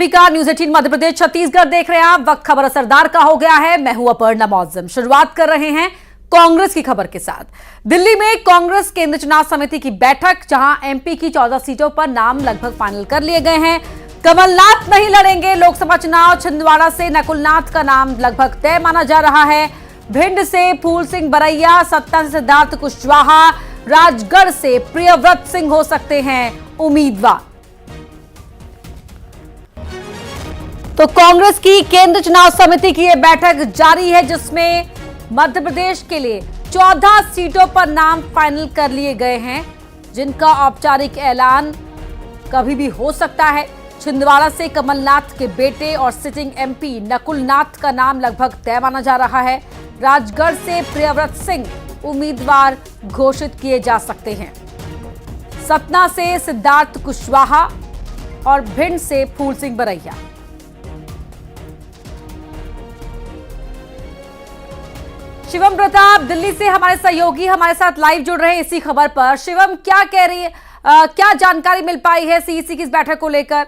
News 18 Madhya Pradesh Chhattisgarh देख रहे हैं आप। वक्त खबर असरदार का हो गया है। मैं हूं अपर्णा मौजम। शुरुआत कर रहे हैं कांग्रेस की खबर के साथ। दिल्ली में कांग्रेस केंद्र चुनाव समिति की बैठक, जहां एमपी की 14 सीटों पर नाम लगभग फाइनल कर लिए गए हैं। कमलनाथ नहीं लड़ेंगे लोकसभा चुनाव। छिंदवाड़ा से नकुलनाथ का नाम लगभग तय माना जा रहा है। भिंड से फूल सिंह बरैया, सतना से सिद्धार्थ कुशवाहा, राजगढ़ से प्रियव्रत सिंह हो सकते हैं उम्मीदवार। तो कांग्रेस की केंद्र चुनाव समिति की यह बैठक जारी है, जिसमें मध्य प्रदेश के लिए 14 सीटों पर नाम फाइनल कर लिए गए हैं, जिनका औपचारिक ऐलान कभी भी हो सकता है। छिंदवाड़ा से कमलनाथ के बेटे और सिटिंग एमपी नकुलनाथ का नाम लगभग तय माना जा रहा है। राजगढ़ से प्रियव्रत सिंह उम्मीदवार घोषित किए जा सकते हैं। सतना से सिद्धार्थ कुशवाहा और भिंड से फूल सिंह बरैया। शिवम प्रताप दिल्ली से हमारे सहयोगी हमारे साथ लाइव जुड़ रहे हैं इसी खबर पर। शिवम, क्या कह रही है, क्या जानकारी मिल पाई है सीईसी की इस बैठक को लेकर?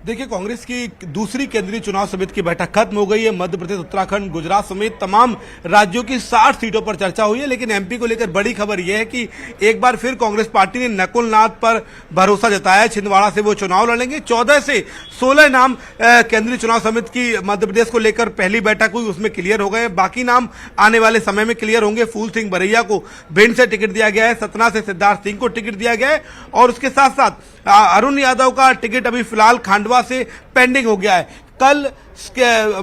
देखिए, कांग्रेस की दूसरी केंद्रीय चुनाव समिति की बैठक खत्म हो गई है। मध्य प्रदेश, उत्तराखंड, गुजरात समेत तमाम राज्यों की 60 सीटों पर चर्चा हुई है। लेकिन एमपी को लेकर बड़ी खबर यह है कि एक बार फिर कांग्रेस पार्टी ने नकुलनाथ पर भरोसा जताया है। छिंदवाड़ा से वो चुनाव लड़ेंगे। 14 से 16 नाम केंद्रीय चुनाव समिति की मध्य प्रदेश को लेकर पहली बैठक हुई, उसमें क्लियर हो गए। बाकी नाम आने वाले समय में क्लियर होंगे। फूल सिंह बरैया को भिंड से टिकट दिया गया है, सतना से सिद्धार्थ सिंह को टिकट दिया गया है और उसके साथ साथ अरुण यादव का टिकट अभी फिलहाल खांडवा से पेंडिंग हो गया है। कल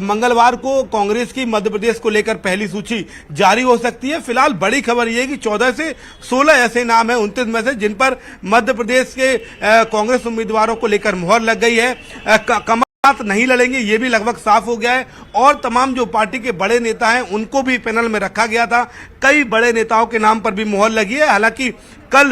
मंगलवार को कांग्रेस की मध्य प्रदेश को लेकर पहली सूची जारी हो सकती है। फिलहाल बड़ी खबर यह है कि 14 से 16 ऐसे नाम हैं 29 में से, जिन पर मध्य प्रदेश के कांग्रेस उम्मीदवारों को लेकर मुहर लग गई है। कमलनाथ नहीं लड़ेंगे, ये भी लगभग साफ हो गया है और तमाम जो पार्टी के बड़े नेता हैं उनको भी पैनल में रखा गया था। कई बड़े नेताओं के नाम पर भी मुहर लगी है। हालांकि कल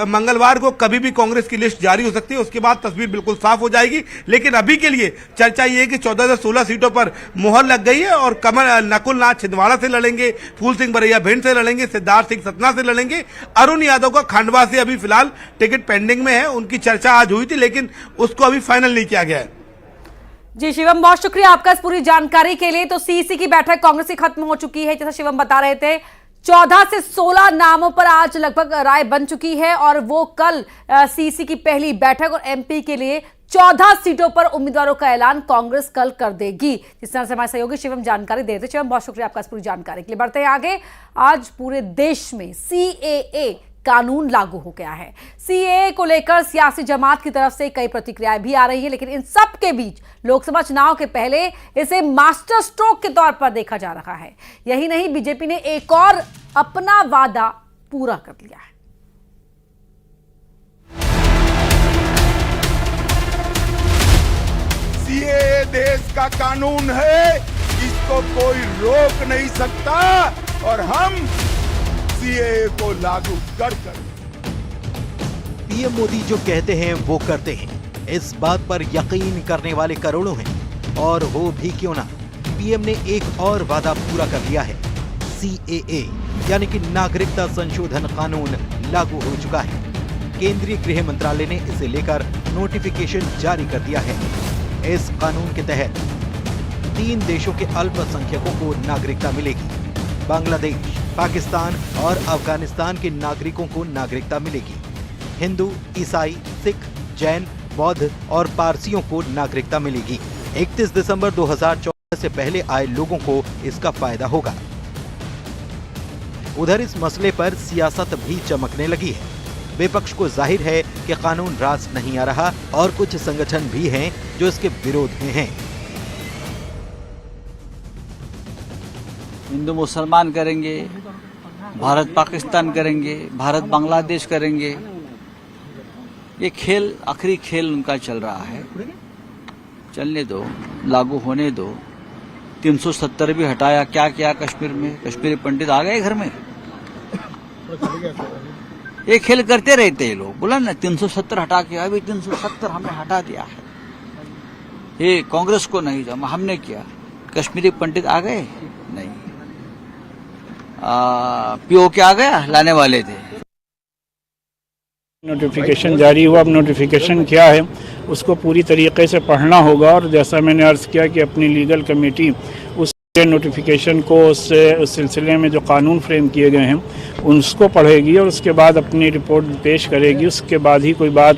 मंगलवार को कभी भी कांग्रेस की लिस्ट जारी हो सकती है, उसके बाद तस्वीर बिल्कुल साफ हो जाएगी। लेकिन अभी के लिए चर्चा ये है कि 14 से 16 सीटों पर मुहर लग गई है और नकुलनाथ छिंदवाड़ा से लड़ेंगे, फूल सिंह बरैया भिंड से लड़ेंगे, सिद्धार्थ सिंह सतना से लड़ेंगे। अरुण यादव का खांडवा से अभी फिलहाल टिकट पेंडिंग में है। उनकी चर्चा आज हुई थी, लेकिन उसको अभी फाइनल नहीं किया गया है। जी शिवम, बहुत शुक्रिया आपका इस पूरी जानकारी के लिए। तो सीईसी की बैठक कांग्रेस की खत्म हो चुकी है, जैसा शिवम बता रहे थे। 14 से 16 नामों पर आज लगभग राय बन चुकी है और वो कल सीईसी की पहली बैठक और एमपी के लिए 14 सीटों पर उम्मीदवारों का ऐलान कांग्रेस कल कर देगी। जिस तरह से हमारे सहयोगी शिवम जानकारी दे रहे थे। शिवम, बहुत शुक्रिया आपका इस पूरी जानकारी के लिए। बढ़ते हैं आगे। आज पूरे देश में सीएए कानून लागू हो गया है। सीएए को लेकर सियासी जमात की तरफ से कई प्रतिक्रियाएं भी आ रही है, लेकिन इन सब के बीच लोकसभा चुनाव के पहले इसे मास्टर स्ट्रोक के तौर पर देखा जा रहा है। यही नहीं, बीजेपी ने एक और अपना वादा पूरा कर लिया है। सीएए देश का कानून है, इसको कोई रोक नहीं सकता और हम सीएए को लागू कर पीएम मोदी जो कहते हैं वो करते हैं। इस बात पर यकीन करने वाले करोड़ों हैं और हो भी क्यों ना, पीएम ने एक और वादा पूरा कर लिया है। सीएए यानी कि नागरिकता संशोधन कानून लागू हो चुका है। केंद्रीय गृह मंत्रालय ने इसे लेकर नोटिफिकेशन जारी कर दिया है। इस कानून के तहत 3 देशों के अल्पसंख्यकों को नागरिकता मिलेगी। बांग्लादेश, पाकिस्तान और अफगानिस्तान के नागरिकों को नागरिकता मिलेगी। हिंदू, ईसाई, सिख, जैन, बौद्ध और पारसियों को नागरिकता मिलेगी। 31 दिसंबर 2014 से पहले आए लोगों को इसका फायदा होगा। उधर इस मसले पर सियासत भी चमकने लगी है। विपक्ष को जाहिर है कि कानून रास नहीं आ रहा और कुछ संगठन भी हैं जो इसके विरोध में हैं। हिंदू मुसलमान करेंगे, भारत पाकिस्तान करेंगे, भारत बांग्लादेश करेंगे। ये खेल, आखिरी खेल उनका चल रहा है। चलने दो, लागू होने दो। 370 भी हटाया, क्या किया कश्मीर में? कश्मीरी पंडित आ गए घर में। ये खेल करते रहते हैं लोग। बोला ना 370 हटा के, अभी 370 हमने हटा दिया है। ये कांग्रेस को नहीं, जमा हमने किया। कश्मीरी पंडित आ गए नहीं, पीओके आ गया, लाने वाले थे। नोटिफिकेशन जारी हुआ। अब नोटिफिकेशन क्या है उसको पूरी तरीके से पढ़ना होगा, और जैसा मैंने अर्ज़ किया कि अपनी लीगल कमेटी उस नोटिफिकेशन को उस सिलसिले में जो कानून फ्रेम किए गए हैं उसको पढ़ेगी और उसके बाद अपनी रिपोर्ट पेश करेगी। उसके बाद ही कोई बात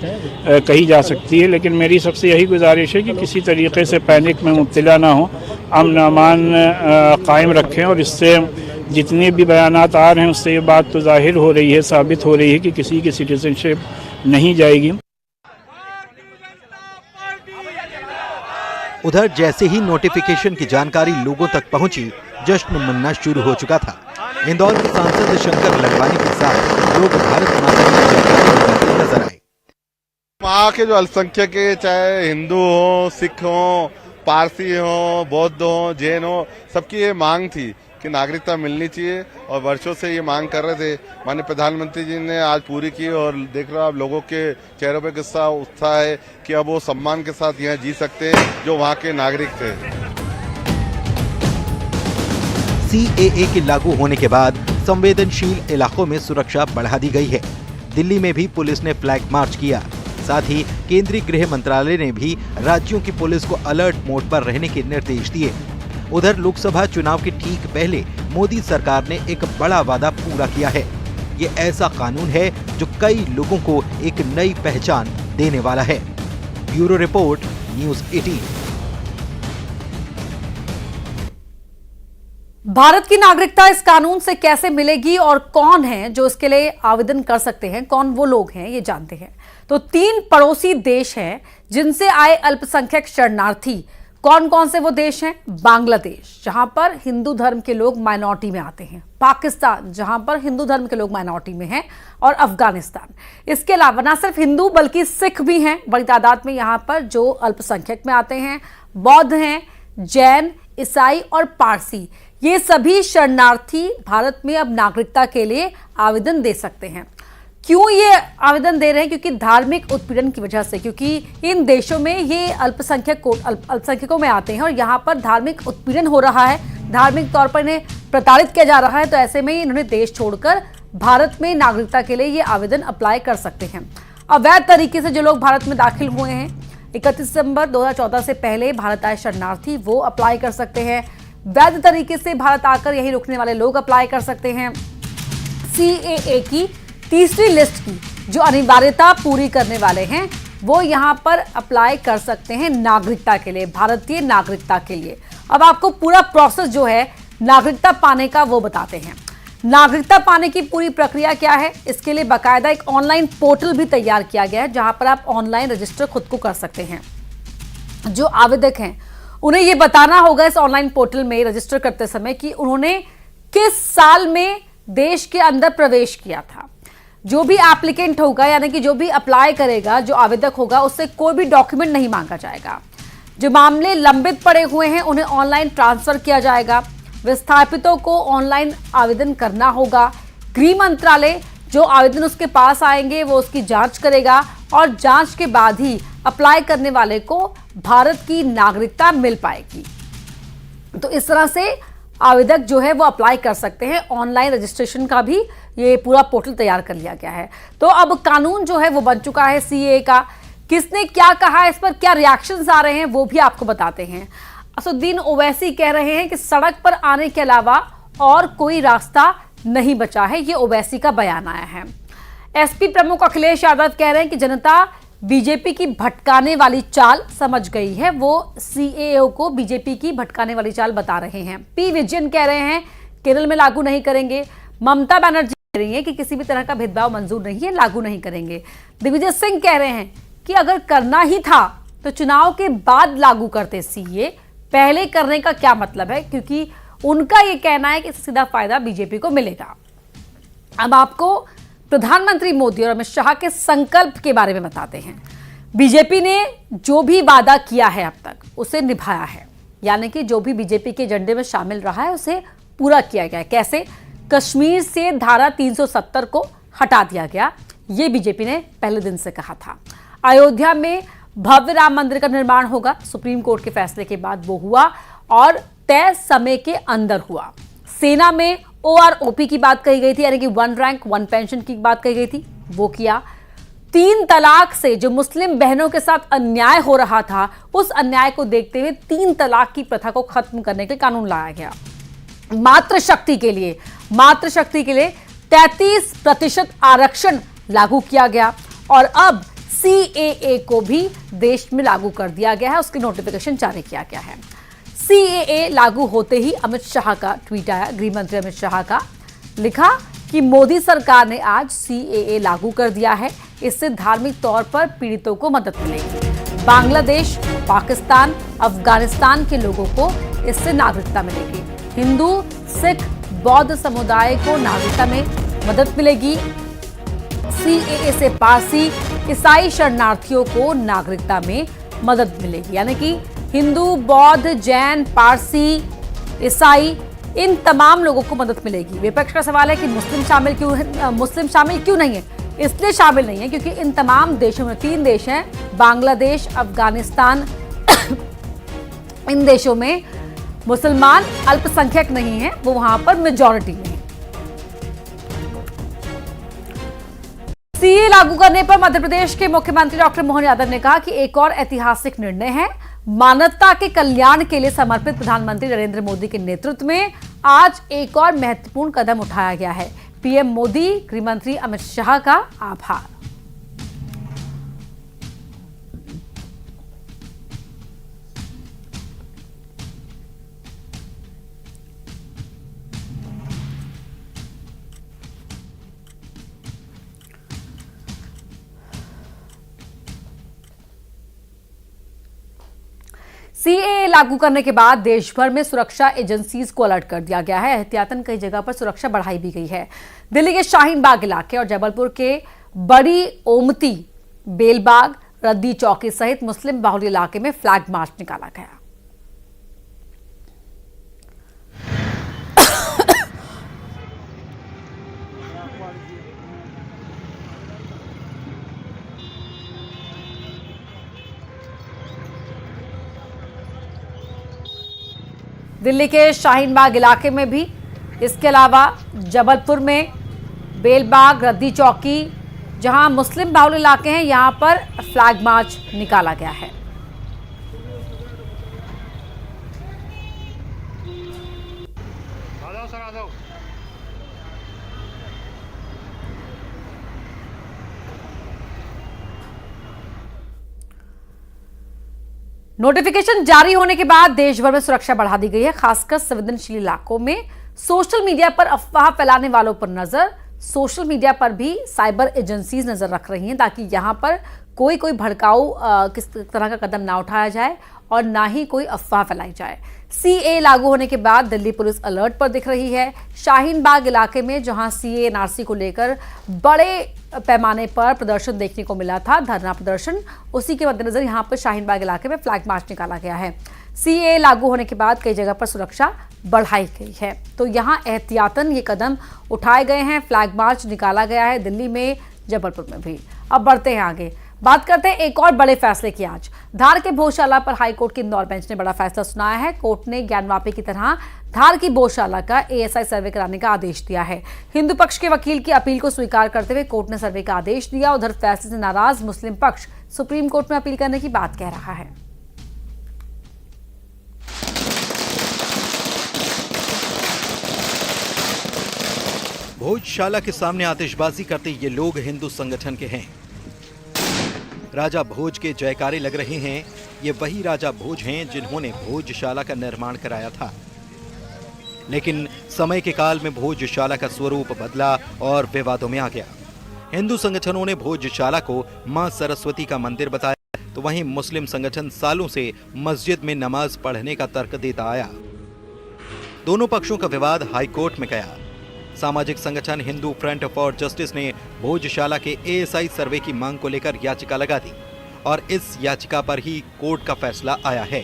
कही जा सकती है। लेकिन मेरी सबसे यही गुजारिश है कि किसी तरीके से पैनिक में मुब्तला ना हो, अमन अमान कायम रखें। और इससे जितने भी बयानात आ रहे हैं उससे ये बात तो जाहिर हो रही है, साबित हो रही है कि किसी की सिटीजनशिप नहीं जाएगी। उधर जैसे ही नोटिफिकेशन की जानकारी लोगों तक पहुंची, जश्न मनाना शुरू हो चुका था। इंदौर के सांसद शंकर ललवानी के साथ लोग भारत माता की जयकारा लगाते नजर आए। वहाँ के जो अल्पसंख्यक है, चाहे हिंदू हो, सिख हो, पारसी हो, बौद्ध हो, जैन हो, सबकी ये मांग थी कि नागरिकता मिलनी चाहिए और वर्षों से ये मांग कर रहे थे। माननीय प्रधानमंत्री जी ने आज पूरी की और देख रहे हो आप लोगों के चेहरों पे किस्सा उत्साह है कि अब वो सम्मान के साथ यहाँ जी सकते हैं जो वहाँ के नागरिक थे। CAA के लागू होने के बाद संवेदनशील इलाकों में सुरक्षा बढ़ा दी गई है। दिल्ली में भी पुलिस ने फ्लैग मार्च किया। साथ ही केंद्रीय गृह मंत्रालय ने भी राज्यों की पुलिस को अलर्ट मोड पर रहने के निर्देश दिए। उधर लोकसभा चुनाव के ठीक पहले मोदी सरकार ने एक बड़ा वादा पूरा किया है। ये ऐसा कानून है जो कई लोगों को एक नई पहचान देने वाला है। Bureau report, news 18। भारत की नागरिकता इस कानून से कैसे मिलेगी और कौन है जो इसके लिए आवेदन कर सकते हैं, कौन वो लोग हैं, ये जानते हैं। तो 3 पड़ोसी देश हैं जिनसे आए अल्पसंख्यक शरणार्थी। कौन कौन से वो देश हैं? बांग्लादेश, जहां पर हिंदू धर्म के लोग माइनॉरिटी में आते हैं, पाकिस्तान, जहां पर हिंदू धर्म के लोग माइनॉरिटी में हैं, और अफगानिस्तान। इसके अलावा न सिर्फ हिंदू बल्कि सिख भी हैं बड़ी तादाद में यहां पर जो अल्पसंख्यक में आते हैं। बौद्ध हैं, जैन, ईसाई और पारसी, ये सभी शरणार्थी भारत में अब नागरिकता के लिए आवेदन दे सकते हैं। क्यों ये आवेदन दे रहे हैं? क्योंकि धार्मिक उत्पीड़न की वजह से, क्योंकि इन देशों में ये अल्पसंख्यकों में आते हैं और यहाँ पर धार्मिक उत्पीड़न हो रहा है, धार्मिक तौर पर इन्हें प्रताड़ित किया जा रहा है। तो ऐसे में इन्होंने देश छोड़कर भारत में नागरिकता के लिए ये आवेदन अप्लाई कर सकते हैं। अवैध तरीके से जो लोग भारत में दाखिल हुए हैं 31 दिसंबर 2014 से पहले भारत आए शरणार्थी, वो अप्लाई कर सकते हैं। वैध तरीके से भारत आकर यही रुकने वाले लोग अप्लाई कर सकते हैं। CAA की तीसरी लिस्ट की जो अनिवार्यता पूरी करने वाले हैं वो यहां पर अप्लाई कर सकते हैं नागरिकता के लिए, भारतीय नागरिकता के लिए। अब आपको पूरा प्रोसेस जो है नागरिकता पाने का वो बताते हैं। नागरिकता पाने की पूरी प्रक्रिया क्या है, इसके लिए बाकायदा एक ऑनलाइन पोर्टल भी तैयार किया गया है जहां पर आप ऑनलाइन रजिस्टर खुद को कर सकते हैं। जो आवेदक हैं उन्हें यह बताना होगा इस ऑनलाइन पोर्टल में रजिस्टर करते समय कि उन्होंने किस साल में देश के अंदर प्रवेश किया था। जो भी एप्लीकेंट होगा, यानी कि जो भी अप्लाई करेगा, जो आवेदक होगा, उससे कोई भी डॉक्यूमेंट नहीं मांगा जाएगा। जो मामले लंबित पड़े हुए हैं उन्हें ऑनलाइन ट्रांसफर किया जाएगा। विस्थापितों को ऑनलाइन आवेदन करना होगा। गृह मंत्रालय जो आवेदन उसके पास आएंगे वो उसकी जांच करेगा और जांच के बाद ही अप्लाई करने वाले को भारत की नागरिकता मिल पाएगी। तो इस तरह से आवेदक जो है वो अप्लाई कर सकते हैं। ऑनलाइन रजिस्ट्रेशन का भी ये पूरा पोर्टल तैयार कर लिया गया है। तो अब कानून जो है वो बन चुका है CAA का। किसने क्या कहा, इस पर क्या रिएक्शंस आ रहे हैं वो भी आपको बताते हैं। असदुद्दीन ओवैसी कह रहे हैं कि सड़क पर आने के अलावा और कोई रास्ता नहीं बचा है। ये ओवैसी का बयान आया है। SP प्रमुख अखिलेश यादव कह रहे हैं कि जनता बीजेपी की भटकाने वाली चाल समझ गई है। वो CAA को बीजेपी की भटकाने वाली चाल बता रहे हैं। P विजयन कह रहे हैं केरल में लागू नहीं करेंगे। ममता बनर्जी कह रही है कि किसी भी तरह का भेदभाव मंजूर नहीं है, लागू नहीं करेंगे। दिग्विजय सिंह कह रहे हैं कि अगर करना ही था तो चुनाव के बाद लागू करते CAA, पहले करने का क्या मतलब है, क्योंकि उनका यह कहना है कि सीधा फायदा बीजेपी को मिलेगा। अब आपको प्रधानमंत्री मोदी और अमित शाह के संकल्प के बारे में बताते हैं। बीजेपी ने जो भी वादा किया है अब तक उसे निभाया है, यानी कि जो भी बीजेपी के एजेंडे में शामिल रहा है उसे पूरा किया गया है। कैसे? कश्मीर से धारा 370 को हटा दिया गया, ये बीजेपी ने पहले दिन से कहा था। अयोध्या में भव्य राम मंदिर का निर्माण होगा, सुप्रीम कोर्ट के फैसले के बाद वो हुआ और तय समय के अंदर हुआ। सेना में OROP की बात कही गई थी, यानी कि 1 रैंक 1 पेंशन की बात कही गई थी, वो किया। 3 तलाक से जो मुस्लिम बहनों के साथ अन्याय हो रहा था, उस अन्याय को देखते हुए 3 तलाक की प्रथा को खत्म करने के लिए कानून लाया गया। मातृशक्ति के लिए 33% आरक्षण लागू किया गया और अब CAA को भी देश में लागू कर दिया गया है, उसकी नोटिफिकेशन जारी किया गया है। CAA लागू होते ही अमित शाह का ट्वीट आया, गृह मंत्री अमित शाह का, लिखा कि मोदी सरकार ने आज CAA लागू कर दिया है, इससे धार्मिक तौर पर पीड़ितों को मदद मिलेगी। बांग्लादेश, पाकिस्तान, अफगानिस्तान के लोगों को इससे नागरिकता मिलेगी। हिंदू, सिख, बौद्ध समुदाय को नागरिकता में मदद मिलेगी। CAA से पारसी, ईसाई शरणार्थियों को नागरिकता में मदद मिलेगी। यानी कि हिंदू, बौद्ध, जैन, पारसी, ईसाई, इन तमाम लोगों को मदद मिलेगी। विपक्ष का सवाल है कि मुस्लिम शामिल क्यों नहीं है? इसलिए शामिल नहीं है क्योंकि इन तमाम देशों में 3 देश हैं, बांग्लादेश, अफगानिस्तान, इन देशों में मुसलमान अल्पसंख्यक नहीं है, वो वहां पर मेजॉरिटी में है। CAA लागू करने पर मध्य प्रदेश के मुख्यमंत्री डॉक्टर मोहन यादव ने कहा कि एक और ऐतिहासिक निर्णय है। मानवता के कल्याण के लिए समर्पित प्रधानमंत्री नरेंद्र मोदी के नेतृत्व में आज एक और महत्वपूर्ण कदम उठाया गया है। पीएम मोदी, गृह मंत्री अमित शाह का आभार। CAA लागू करने के बाद देश भर में सुरक्षा एजेंसीज को अलर्ट कर दिया गया है। एहतियातन कई जगह पर सुरक्षा बढ़ाई भी गई है। दिल्ली के शाहीन बाग इलाके और जबलपुर के बड़ी ओमती, बेलबाग, रद्दी चौकी सहित मुस्लिम बाहुल्य इलाके में फ्लैग मार्च निकाला गया। दिल्ली के शाहीन बाग इलाके में भी, इसके अलावा जबलपुर में बेलबाग, रद्दी चौकी, जहां मुस्लिम बाहुल्य इलाके हैं, यहां पर फ्लैग मार्च निकाला गया है। नोटिफिकेशन जारी होने के बाद देश भर में सुरक्षा बढ़ा दी गई है। खासकर संवेदनशील इलाकों में सोशल मीडिया पर अफवाह फैलाने वालों पर नजर। सोशल मीडिया पर भी साइबर एजेंसीज नजर रख रही हैं ताकि यहां पर कोई भड़काऊ किस तरह का कदम ना उठाया जाए और ना ही कोई अफवाह फैलाई जाए। CAA लागू होने के बाद दिल्ली पुलिस अलर्ट पर दिख रही है। शाहीन बाग इलाके में जहां CAA NRC को लेकर बड़े पैमाने पर प्रदर्शन देखने को मिला था, धरना प्रदर्शन, उसी के मद्देनजर यहां पर शाहीन बाग इलाके में फ्लैग मार्च निकाला गया है। CAA लागू होने के बाद कई जगह पर सुरक्षा बढ़ाई गई है, तो यहां एहतियातन ये कदम उठाए गए हैं। फ्लैग मार्च निकाला गया है दिल्ली में, जबलपुर में भी। अब बढ़ते हैं आगे, बात करते हैं एक और बड़े फैसले की। आज धार के भोजशाला पर हाईकोर्ट की इंदौर बेंच ने बड़ा फैसला सुनाया है। कोर्ट ने ज्ञानवापी की तरह धार की भोजशाला का ASI सर्वे कराने का आदेश दिया है। हिंदू पक्ष के वकील की अपील को स्वीकार करते हुए कोर्ट ने सर्वे का आदेश दिया। उधर फैसले से नाराज मुस्लिम पक्ष सुप्रीम कोर्ट में अपील करने की बात कह रहा है। भोजशाला के सामने आतिशबाजी करते ये लोग हिंदू संगठन के हैं। राजा भोज के जयकारे लग रहे हैं। ये वही राजा भोज हैं जिन्होंने भोजशाला का निर्माण कराया था, लेकिन समय के काल में भोजशाला का स्वरूप बदला और विवादों में आ गया। हिंदू संगठनों ने भोजशाला को मां सरस्वती का मंदिर बताया, तो वहीं मुस्लिम संगठन सालों से मस्जिद में नमाज पढ़ने का तर्क देता आया। दोनों पक्षों का विवाद हाईकोर्ट में गया। सामाजिक संगठन हिंदू फ्रंट फॉर जस्टिस ने भोजशाला के ASI सर्वे की मांग को लेकर याचिका लगा दी और इस याचिका पर ही कोर्ट का फैसला आया है।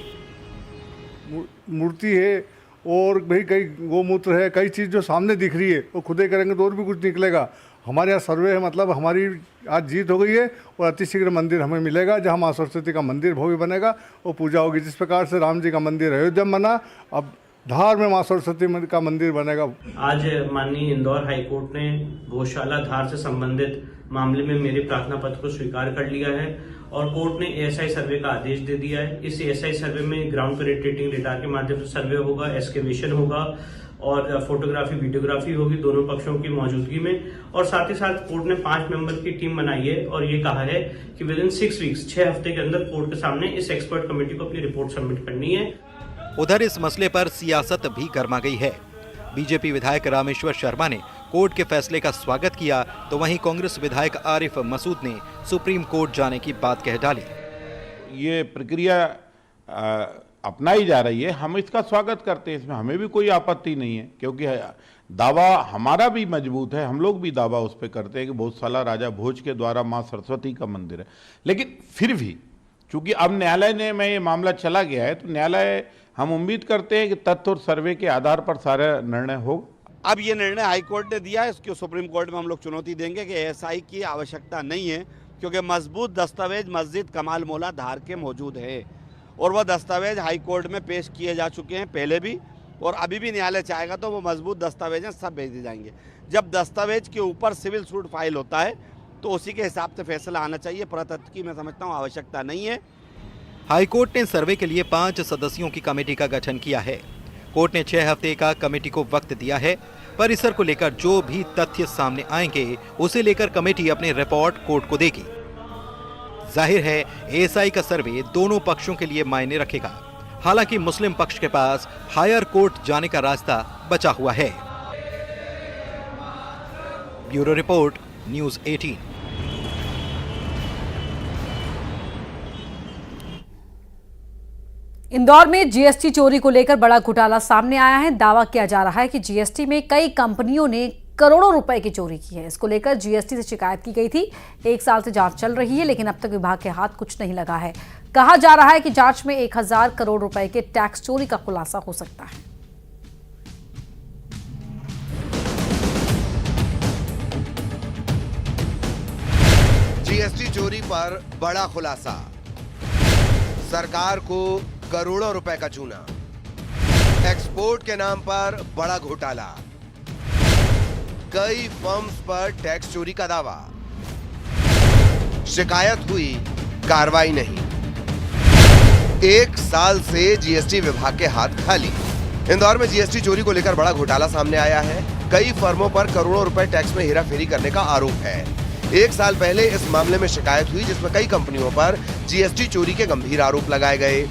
मूर्ति है और भाई कई गोमूत्र है, कई चीज़ जो सामने दिख रही है वो खुदे करेंगे तो और भी कुछ निकलेगा। हमारे यहाँ सर्वे है, मतलब हमारी आज जीत हो गई है और अतिशीघ्र मंदिर हमें मिलेगा जहाँ माँ सरस्वती का मंदिर भव्य बनेगा और पूजा होगी। जिस प्रकार से राम जी का मंदिर अयोध्या में बना, अब धार में माँ सरस्वती का मंदिर बनेगा। आज माननीय इंदौर हाईकोर्ट ने गौशाला धार से संबंधित मामले में मेरे प्रार्थना पत्र को स्वीकार कर लिया है और कोर्ट ने एएसआई सर्वे का आदेश दे दिया है। इस एएसआई सर्वे में ग्राउंड पेनिट्रेटिंग रेडार के माध्यम से सर्वे होगा, एक्सकेवेशन होगा और फोटोग्राफी वीडियोग्राफी होगी दोनों पक्षों की मौजूदगी में। और साथ ही साथ कोर्ट ने 5 मेंबर की टीम बनाई है और ये कहा है कि विद इन 6 वीक्स 6 हफ्ते के अंदर कोर्ट के सामने इस एक्सपर्ट कमेटी को अपनी रिपोर्ट सबमिट करनी है। उधर इस मसले पर सियासत भी गर्मा गई है। बीजेपी विधायक रामेश्वर शर्मा ने कोर्ट के फैसले का स्वागत किया, तो वहीं कांग्रेस विधायक आरिफ मसूद ने सुप्रीम कोर्ट जाने की बात कह डाली। ये प्रक्रिया अपनाई जा रही है, हम इसका स्वागत करते हैं, इसमें हमें भी कोई आपत्ति नहीं है, क्योंकि दावा हमारा भी मजबूत है। हम लोग भी दावा उस पर करते हैं कि बहुत साला राजा भोज के द्वारा माँ सरस्वती का मंदिर है। लेकिन फिर भी चूंकि अब न्यायालय में ये मामला चला गया है, तो न्यायालय, हम उम्मीद करते हैं कि तथ्य और सर्वे के आधार पर सारा निर्णय होगा। अब ये निर्णय हाई कोर्ट ने दिया है, इसको सुप्रीम कोर्ट में हम लोग चुनौती देंगे कि एएसआई की आवश्यकता नहीं है, क्योंकि मजबूत दस्तावेज मस्जिद कमाल मौला धार के मौजूद है और वह दस्तावेज हाई कोर्ट में पेश किए जा चुके हैं पहले भी, और अभी भी न्यायालय चाहेगा तो वो मजबूत दस्तावेज हैं सब भेज दिए जाएंगे। जब दस्तावेज के ऊपर सिविल सूट फाइल होता है तो उसी के हिसाब से फैसला आना चाहिए। पुरातत्व की मैं समझता हूँ आवश्यकता नहीं है। हाईकोर्ट ने सर्वे के लिए 5 सदस्यों की कमेटी का गठन किया है। कोर्ट ने 6 हफ्ते का कमेटी को वक्त दिया है। परिसर को लेकर जो भी तथ्य सामने आएंगे उसे लेकर कमेटी अपनी रिपोर्ट कोर्ट को देगी। जाहिर है एएसआई का सर्वे दोनों पक्षों के लिए मायने रखेगा। हालांकि मुस्लिम पक्ष के पास हायर कोर्ट जाने का रास्ता बचा हुआ है। Bureau report, news 18। इंदौर में जीएसटी चोरी को लेकर बड़ा घोटाला सामने आया है। दावा किया जा रहा है कि जीएसटी में कई कंपनियों ने करोड़ों रुपए की चोरी की है। इसको लेकर जीएसटी से शिकायत की गई थी। 1 साल से जांच चल रही है, लेकिन अब तक विभाग के हाथ कुछ नहीं लगा है। कहा जा रहा है कि जांच में 1000 करोड़ रुपए के टैक्स चोरी का खुलासा हो सकता है। जीएसटी चोरी पर बड़ा खुलासा, सरकार को करोड़ों रुपए का चूना, एक्सपोर्ट के नाम पर बड़ा घोटाला, कई फर्म्स पर टैक्स चोरी का दावा, शिकायत हुई, कार्रवाई नहीं। 1 साल से जीएसटी विभाग के हाथ खाली। इंदौर में जीएसटी चोरी को लेकर बड़ा घोटाला सामने आया है। कई फर्मों पर करोड़ों रुपए टैक्स में हेराफेरी करने का आरोप है। 1 साल पहले इस मामले में शिकायत हुई, जिसमें कई कंपनियों पर जीएसटी चोरी के गंभीर आरोप लगाए गए।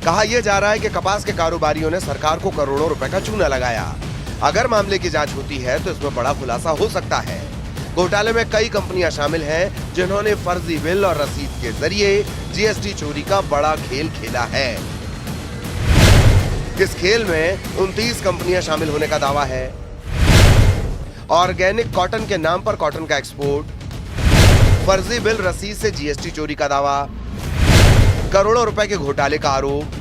कहा यह जा रहा है कि कपास के कारोबारियों ने सरकार को करोड़ों रुपए का चूना लगाया। अगर मामले की जांच होती है तो इसमें बड़ा खुलासा हो सकता है। घोटाले में कई कंपनियां शामिल हैं, जिन्होंने फर्जी बिल और रसीद के जरिए जीएसटी चोरी का बड़ा खेल खेला है। इस खेल में 29 कंपनियां शामिल होने का दावा है। ऑर्गेनिक कॉटन के नाम पर कॉटन का एक्सपोर्ट, फर्जी बिल रसीद से जीएसटी चोरी का दावा, करोड़ों रुपए के घोटाले का आरोप।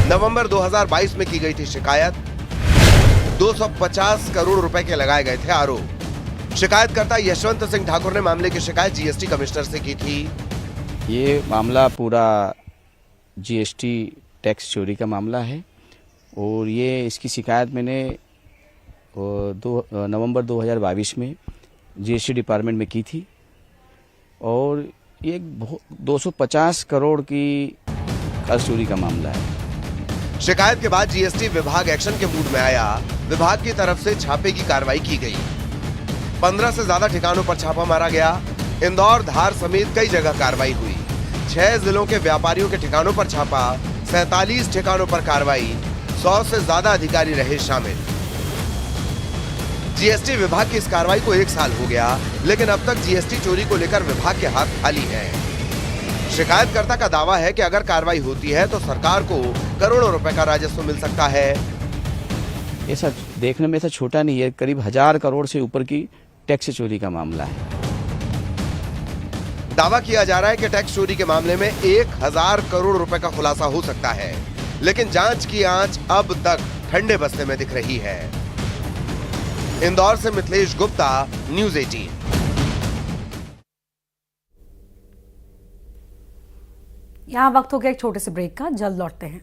नवंबर 2022 में की गई थी शिकायत। 250 करोड़ रुपए के लगाए गए थे आरोप। शिकायतकर्ता यशवंत सिंह ठाकुर ने मामले की शिकायत जीएसटी कमिश्नर से की थी। ये मामला पूरा जीएसटी टैक्स चोरी का मामला है और ये इसकी शिकायत मैंने नवंबर 2022 में जीएसटी डिपार्टमेंट में की थी और ये 250 करोड़ की कर चोरी का मामला है। शिकायत के बाद जीएसटी विभाग एक्शन के मूड में आया। विभाग की तरफ से छापे की कार्रवाई की गई। 15 से ज्यादा ठिकानों पर छापा मारा गया। इंदौर, धार समेत कई जगह कार्रवाई हुई। 6 जिलों के व्यापारियों के ठिकानों पर छापा, 47 ठिकानों पर कार्रवाई, 100 से ज्यादा अधिकारी रहे शामिल। जीएसटी विभाग की इस कार्रवाई को 1 साल हो गया, लेकिन अब तक जीएसटी चोरी को लेकर विभाग के हाथ खाली है। शिकायतकर्ता का दावा है कि अगर कार्रवाई होती है तो सरकार को करोड़ों रुपए का राजस्व मिल सकता है। ऐसा देखने में ऐसा छोटा नहीं है, करीब 1000 करोड़ से ऊपर की टैक्स चोरी का मामला है। दावा किया जा रहा है कि टैक्स चोरी के मामले में 1000 करोड़ रुपए का खुलासा हो सकता है, लेकिन जांच की आंच अब तक ठंडे बस्ते में दिख रही है। इंदौर से मिथिलेश गुप्ता, न्यूज़ 18। यहाँ वक्त हो गया एक छोटे से ब्रेक का, जल्द लौटते हैं।